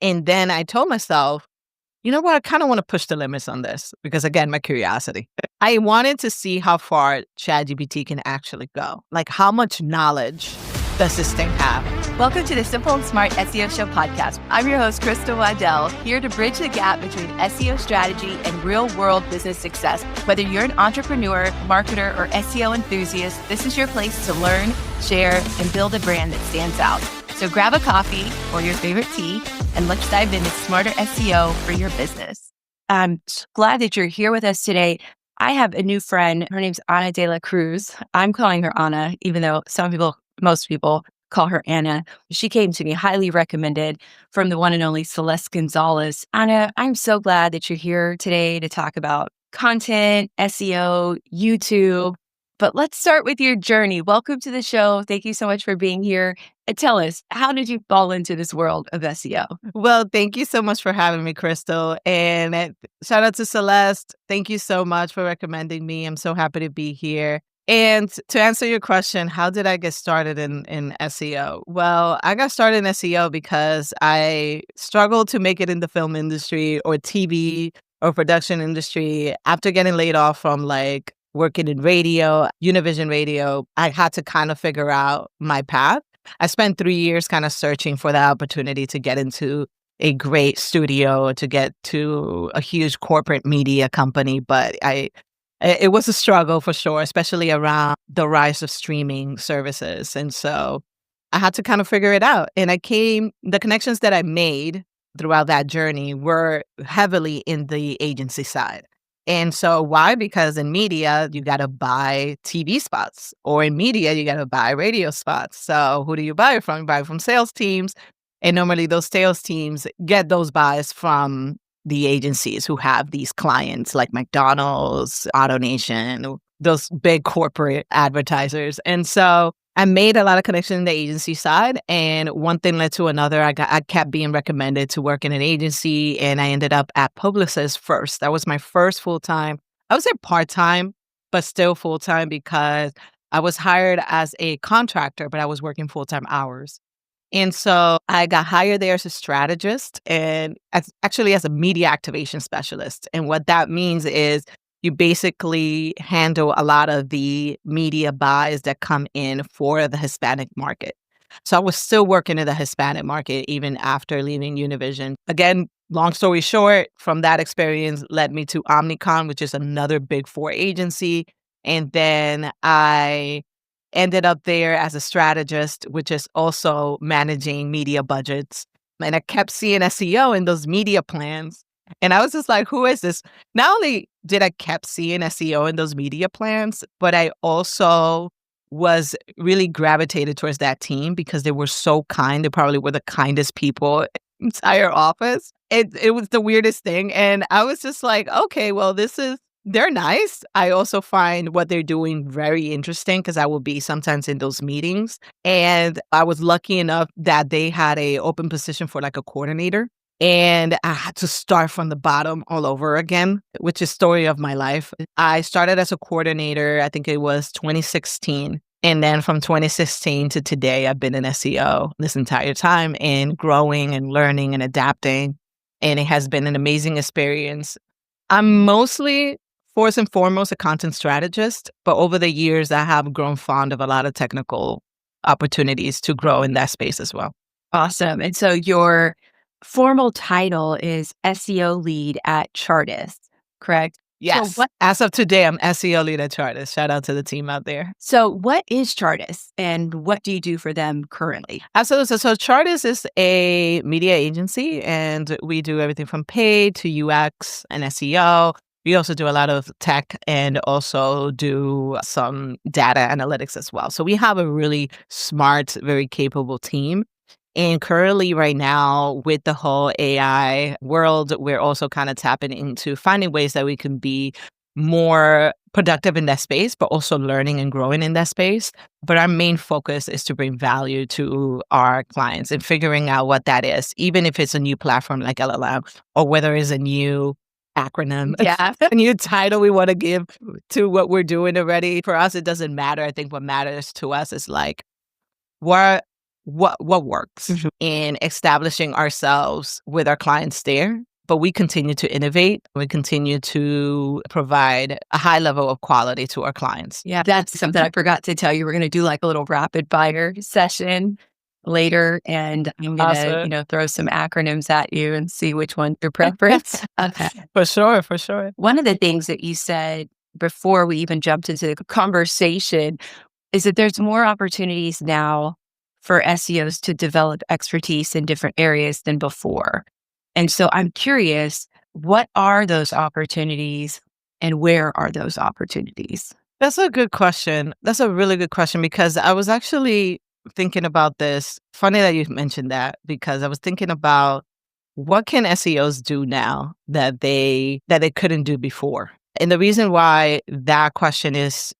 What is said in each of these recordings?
And then I told myself, you know what? I kind of want to push the limits on this because, again, my curiosity. I wanted to see how far ChatGPT can actually go. Like, how much knowledge does this thing have? Welcome to the Simple and Smart SEO Show podcast. I'm your host, Waddell, here to bridge the gap between SEO strategy and real-world business success. Whether you're an entrepreneur, marketer, or SEO enthusiast, this is your place to learn, share, and build a brand that stands out. So grab a coffee or your favorite tea, and let's dive into smarter SEO for your business. I'm glad that you're here with us today. I have a new friend. Her name's Ana de la Cruz. I'm calling her Ana, even though most people call her Anna. She came to me highly recommended from the one and only Celeste Gonzalez. Ana, I'm so glad that you're here today to talk about content, SEO, YouTube. But let's start with your journey. Welcome to the show. Thank you so much for being here. And tell us, how did you fall into this world of SEO? Well, thank you so much for having me, Crystal. And shout out to Celeste. Thank you so much for recommending me. I'm so happy to be here. And to answer your question, how did I get started in SEO? Well, I got started in SEO because I struggled to make it in the film industry or TV or production industry after getting laid off from working in radio, Univision Radio. I had to kind of figure out my path. I spent 3 years kind of searching for the opportunity to get into a great studio, to get to a huge corporate media company, but it was a struggle for sure, especially around the rise of streaming services. And so I had to kind of figure it out. And the connections that I made throughout that journey were heavily in the agency side. And so why? Because in media, you got to buy TV spots, or in media, you got to buy radio spots. So who do you buy it from? You buy it from sales teams. And normally those sales teams get those buys from the agencies who have these clients like McDonald's, AutoNation, those big corporate advertisers. And so I made a lot of connections in the agency side, and one thing led to another. I kept being recommended to work in an agency, and I ended up at Publicis first. That was my first full-time. I would say part-time, but still full-time because I was hired as a contractor, but I was working full-time hours. And so I got hired there as a strategist and actually as a media activation specialist. And what that means is you basically handle a lot of the media buys that come in for the Hispanic market. So I was still working in the Hispanic market even after leaving Univision. Again, long story short, from that experience led me to Omnicom, which is another Big Four agency. And then I ended up there as a strategist, which is also managing media budgets. And I kept seeing SEO in those media plans. And I was just like, who is this? Not only did I kept seeing SEO in those media plans, but I also was really gravitated towards that team because they were so kind. They probably were the kindest people in the entire office. It was the weirdest thing. And I was just like, okay, well, they're nice. I also find what they're doing very interesting because I will be sometimes in those meetings. And I was lucky enough that they had an open position for a coordinator. And I had to start from the bottom all over again, which is story of my life. I started as a coordinator, I think it was 2016. And then from 2016 to today, I've been in SEO this entire time and growing and learning and adapting. And it has been an amazing experience. I'm mostly first and foremost a content strategist, but over the years, I have grown fond of a lot of technical opportunities to grow in that space as well. Awesome. And so your formal title is SEO Lead at Chartis, correct? Yes. So as of today, I'm SEO Lead at Chartis. Shout out to the team out there. So what is Chartis and what do you do for them currently? Absolutely. So Chartis is a media agency and we do everything from paid to UX and SEO. We also do a lot of tech and also do some data analytics as well. So we have a really smart, very capable team. And currently right now with the whole AI world, we're also kind of tapping into finding ways that we can be more productive in that space, but also learning and growing in that space. But our main focus is to bring value to our clients and figuring out what that is, even if it's a new platform like LLM or whether it's a new acronym, a new title we want to give to what we're doing already. For us, it doesn't matter. I think what matters to us is what what works Mhm. in establishing ourselves with our clients there. But we continue to innovate. We continue to provide a high level of quality to our clients. Yeah, that's something I forgot to tell you. We're going to do like a little rapid fire session later, and I'm going to, Awesome. throw some acronyms at you and see which one's your preference. Okay. For sure, for sure. One of the things that you said before we even jumped into the conversation is that there's more opportunities now for SEOs to develop expertise in different areas than before. And so I'm curious, what are those opportunities and where are those opportunities? That's a good question. That's a really good question because I was actually thinking about this. Funny that you mentioned that because I was thinking about what can SEOs do now that they couldn't do before. And the reason why that question is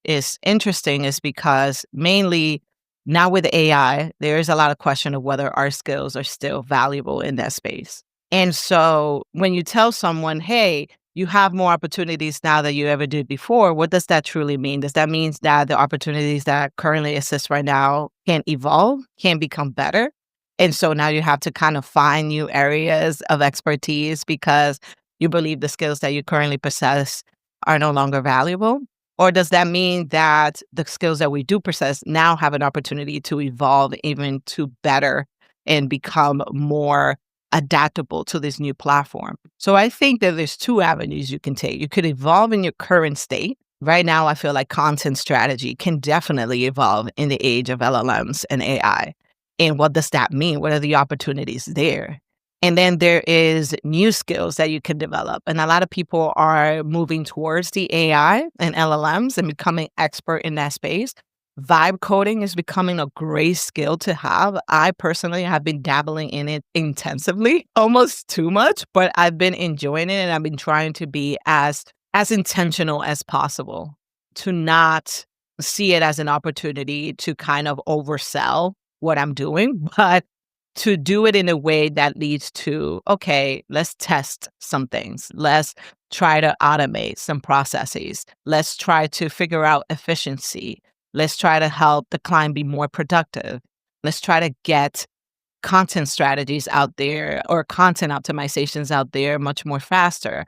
interesting is because mainly now with AI, there is a lot of question of whether our skills are still valuable in that space. And so when you tell someone, hey, you have more opportunities now than you ever did before, what does that truly mean? Does that mean that the opportunities that currently exist right now can evolve, can become better? And so now you have to kind of find new areas of expertise because you believe the skills that you currently possess are no longer valuable? Or does that mean that the skills that we do possess now have an opportunity to evolve even to better and become more adaptable to this new platform? So I think that there's two avenues you can take. You could evolve in your current state. Right now, I feel like content strategy can definitely evolve in the age of LLMs and AI. And what does that mean? What are the opportunities there? And then there is new skills that you can develop. And a lot of people are moving towards the AI and LLMs and becoming expert in that space. Vibe coding is becoming a great skill to have. I personally have been dabbling in it intensively, almost too much, but I've been enjoying it and I've been trying to be as intentional as possible to not see it as an opportunity to kind of oversell what I'm doing, but to do it in a way that leads to, okay, let's test some things. Let's try to automate some processes. Let's try to figure out efficiency. Let's try to help the client be more productive. Let's try to get content strategies out there or content optimizations out there much more faster.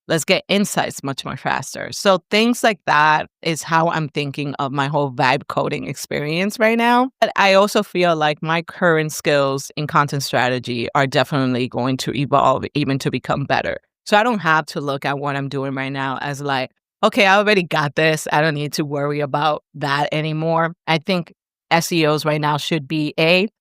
Let's get insights much more faster. So things like that is how I'm thinking of my whole vibe coding experience right now. But I also feel like my current skills in content strategy are definitely going to evolve even to become better. So I don't have to look at what I'm doing right now as like, okay, I already got this. I don't need to worry about that anymore. I think SEOs right now should be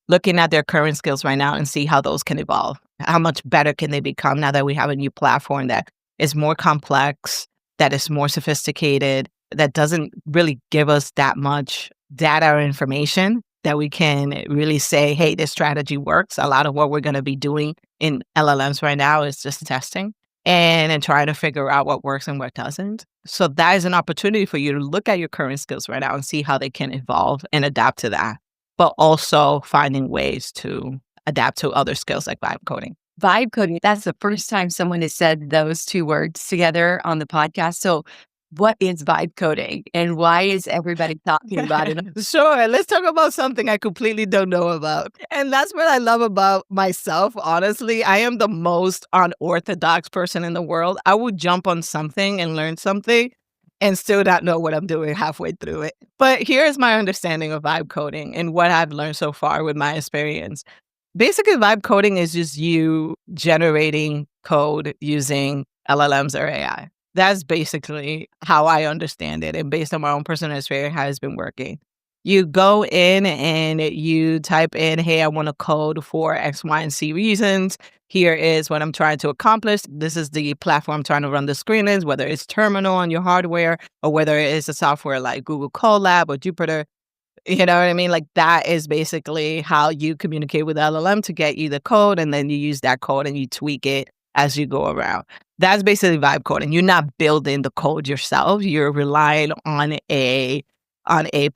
looking at their current skills right now and see how those can evolve. How much better can they become now that we have a new platform that is more complex, that is more sophisticated, that doesn't really give us that much data or information that we can really say, hey, this strategy works. A lot of what we're going to be doing in LLMs right now is just testing and trying to figure out what works and what doesn't. So that is an opportunity for you to look at your current skills right now and see how they can evolve and adapt to that, but also finding ways to adapt to other skills like vibe coding. Vibe coding, that's the first time someone has said those two words together on the podcast. So what is vibe coding and why is everybody talking about it? Sure. Let's talk about something I completely don't know about. And that's what I love about myself, honestly. I am the most unorthodox person in the world. I would jump on something and learn something and still not know what I'm doing halfway through it. But here's my understanding of vibe coding and what I've learned so far with my experience. Basically, vibe coding is just you generating code using LLMs or AI. That's basically how I understand it. And based on my own personal experience, how it's been working. You go in and you type in, hey, I want to code for X, Y, and Z reasons. Here is what I'm trying to accomplish. This is the platform I'm trying to run the screen in, whether it's Terminal on your hardware or whether it is a software like Google Colab or Jupyter. You know what I mean? Like that is basically how you communicate with LLM to get you the code, and then you use that code and you tweak it as you go around. That's basically vibe coding. You're not building the code yourself. You're relying on a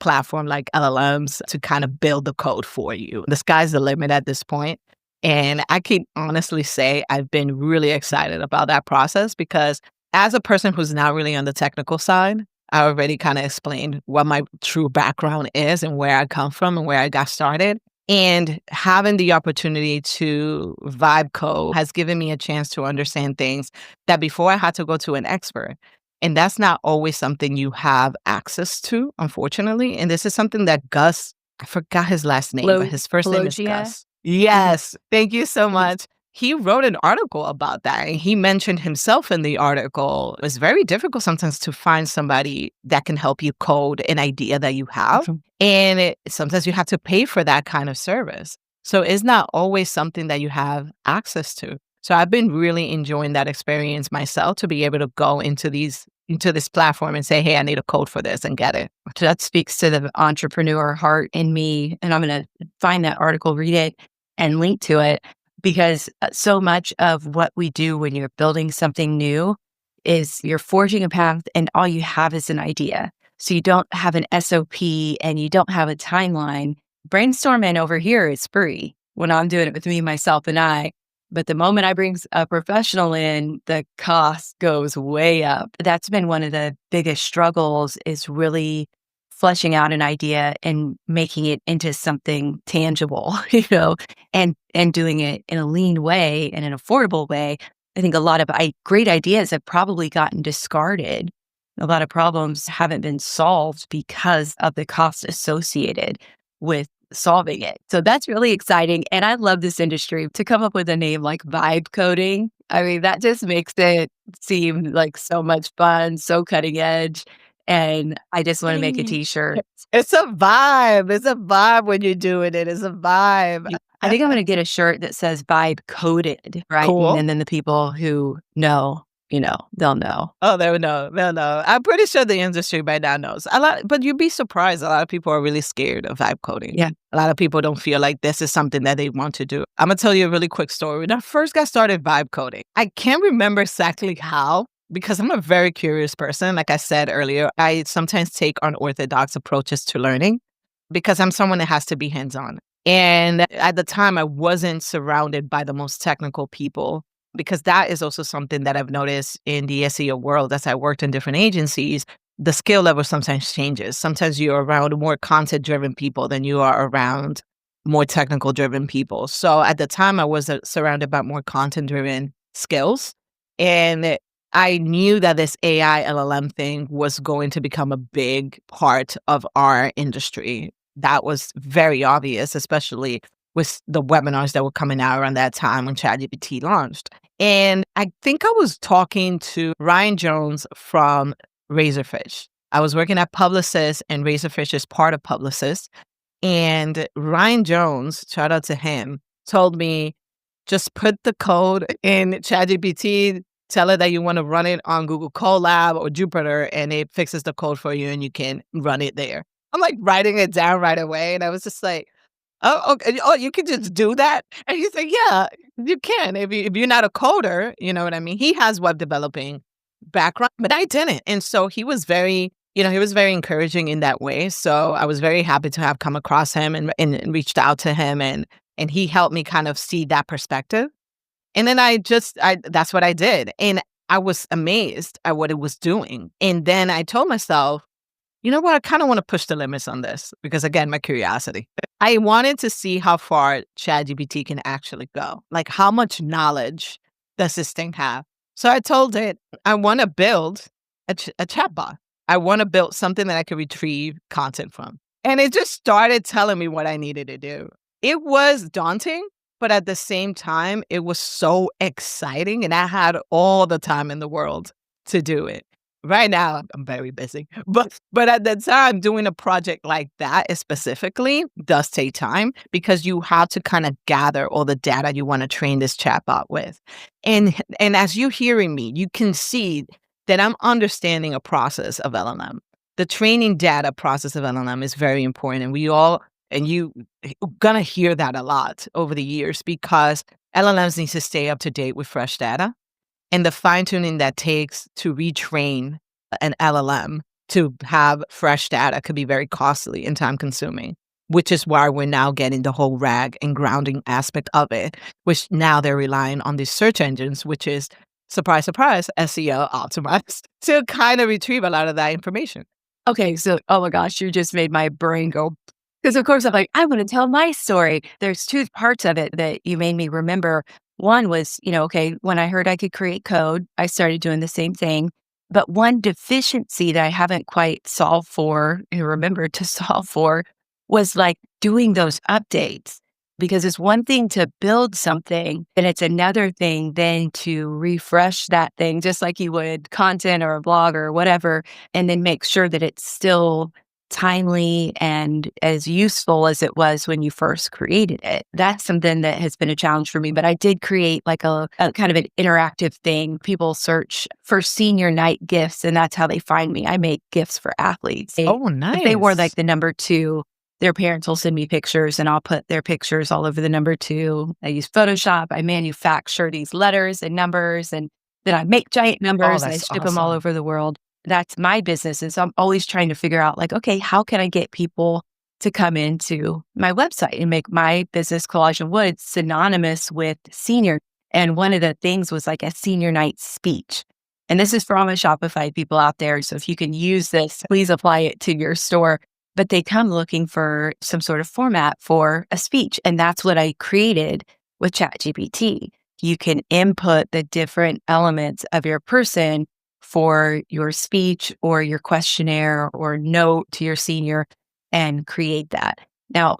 platform like LLMs to kind of build the code for you. The sky's the limit at this point. And I can honestly say I've been really excited about that process because as a person who's not really on the technical side, I already kind of explained what my true background is and where I come from and where I got started. And having the opportunity to vibe code has given me a chance to understand things that before I had to go to an expert. And that's not always something you have access to, unfortunately. And this is something that Gus, I forgot his last name, but his first name is Pelagia? Gus. Yes. Thank you so much. He wrote an article about that, and he mentioned himself in the article. It's very difficult sometimes to find somebody that can help you code an idea that you have. Mhm. And sometimes you have to pay for that kind of service. So it's not always something that you have access to. So I've been really enjoying that experience myself to be able to go into this platform and say, hey, I need a code for this and get it. That speaks to the entrepreneur heart in me. And I'm going to find that article, read it, and link to it, because so much of what we do when you're building something new is you're forging a path and all you have is an idea. So you don't have an SOP and you don't have a timeline. Brainstorming over here is free when I'm doing it with me, myself, and I. But the moment I bring a professional in, the cost goes way up. That's been one of the biggest struggles, is really fleshing out an idea and making it into something tangible, and doing it in a lean way and an affordable way. I think a lot of great ideas have probably gotten discarded. A lot of problems haven't been solved because of the cost associated with solving it. So that's really exciting. And I love this industry. To come up with a name like vibe coding, I mean, that just makes it seem like so much fun, so cutting edge. And I just want to make a t-shirt. It's a vibe. It's a vibe when you're doing it. It's a vibe. I think I'm going to get a shirt that says vibe coded, right? Cool. And then the people who know, they'll know. Oh, they'll know. They'll know. I'm pretty sure the industry by now knows. But you'd be surprised. A lot of people are really scared of vibe coding. Yeah. A lot of people don't feel like this is something that they want to do. I'm going to tell you a really quick story. When I first got started vibe coding, I can't remember exactly how, because I'm a very curious person. Like I said earlier, I sometimes take unorthodox approaches to learning because I'm someone that has to be hands-on. And at the time, I wasn't surrounded by the most technical people, because that is also something that I've noticed in the SEO world as I worked in different agencies. The skill level sometimes changes. Sometimes you're around more content-driven people than you are around more technical-driven people. So at the time, I was surrounded by more content-driven skills. And I knew that this AI LLM thing was going to become a big part of our industry. That was very obvious, especially with the webinars that were coming out around that time when ChatGPT launched. And I think I was talking to Ryan Jones from Razorfish. I was working at Publicis, and Razorfish is part of Publicis. And Ryan Jones, shout out to him, told me, just put the code in ChatGPT, tell it that you want to run it on Google Colab or Jupyter, and it fixes the code for you and you can run it there. I'm like writing it down right away. And I was just like, oh, okay. Oh, you can just do that? And he's like, yeah, you can. If you're not a coder, you know what I mean? He has web developing background, but I didn't. And so he was very encouraging in that way. So I was very happy to have come across him and reached out to him, and he helped me kind of see that perspective. And then that's what I did. And I was amazed at what it was doing. And then I told myself, you know what? I kind of want to push the limits on this because, again, my curiosity. I wanted to see how far ChatGPT can actually go. Like, how much knowledge does this thing have? So I told it, I want to build a chatbot. I want to build something that I could retrieve content from. And it just started telling me what I needed to do. It was daunting, but at the same time, it was so exciting. And I had all the time in the world to do it. Right now, I'm very busy, but at the time, doing a project like that specifically does take time because you have to kind of gather all the data you want to train this chatbot with. And as you're hearing me, you can see that I'm understanding a process of LLM. The training data process of LLM is very important. And you're going to hear that a lot over the years because LLMs need to stay up to date with fresh data. And the fine-tuning that takes to retrain an LLM to have fresh data could be very costly and time-consuming, which is why we're now getting the whole RAG and grounding aspect of it, which now they're relying on these search engines, which is, surprise, surprise, SEO optimized to kind of retrieve a lot of that information. Okay, so, oh my gosh, you just made my brain go Because of course I'm like, I want to tell my story. There's two parts of it that you made me remember. One was, okay, when I heard I could create code, I started doing the same thing. But one deficiency that I haven't quite solved for and remembered to solve for was like doing those updates. Because it's one thing to build something, and it's another thing then to refresh that thing, just like you would content or a blog or whatever, and then make sure that it's still timely and as useful as it was when you first created it. That's something that has been a challenge for me. But I did create like a kind of an interactive thing. People search for senior night gifts, and that's how they find me. I make gifts for athletes. Oh, If they wore like nice. the number 2, their parents will send me pictures and I'll put their pictures all over the number 2. I use Photoshop. I manufacture these letters and numbers, and then I make giant Oh, numbers and I that's ship them all awesome. over the world. That's my business. And so I'm always trying to figure out like, okay, how can I get people to come into my website and make my business, Collage and Wood, synonymous with senior? And one of the things was like a senior night speech. And this is for all my Shopify people out there. So if you can use this, please apply it to your store. But they come looking for some sort of format for a speech. And that's what I created with ChatGPT. You can input the different elements of your person for your speech or your questionnaire or note to your senior and create that. Now,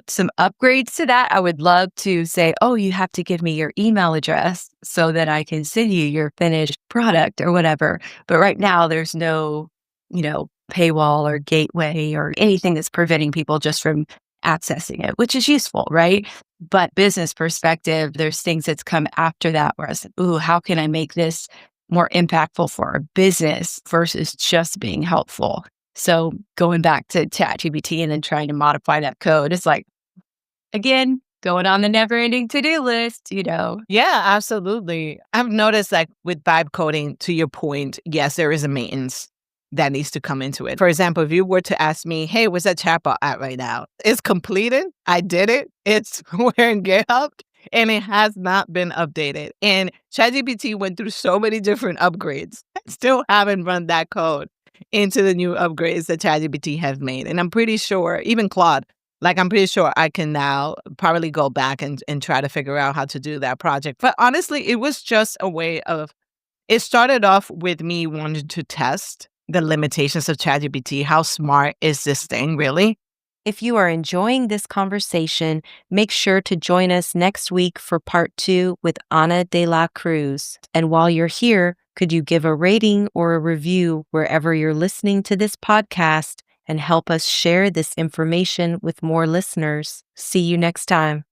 some upgrades to that, I would love to say, oh, you have to give me your email address so that I can send you your finished product or whatever. But right now, there's no, paywall or gateway or anything that's preventing people just from accessing it, which is useful, right? But business perspective, there's things that's come after that where I said, ooh, how can I make this more impactful for our business versus just being helpful? So going back to ChatGPT and then trying to modify that code, it's like, again, going on the never ending to-do list. Yeah, absolutely. I've noticed like with vibe coding, to your point, yes, there is a maintenance that needs to come into it. For example, if you were to ask me, hey, where's that chatbot at right now? It's completed. I did it. It's where in GitHub, and it has not been updated. And ChatGPT went through so many different upgrades. I still haven't run that code into the new upgrades that ChatGPT has made. And I'm pretty sure, even Claude, like I'm pretty sure I can now probably go back and try to figure out how to do that project. But honestly, it was just a way of, it started off with me wanting to test the limitations of ChatGPT. How smart is this thing really? If you are enjoying this conversation, make sure to join us next week for part 2 with Ana de la Cruz. And while you're here, could you give a rating or a review wherever you're listening to this podcast and help us share this information with more listeners? See you next time.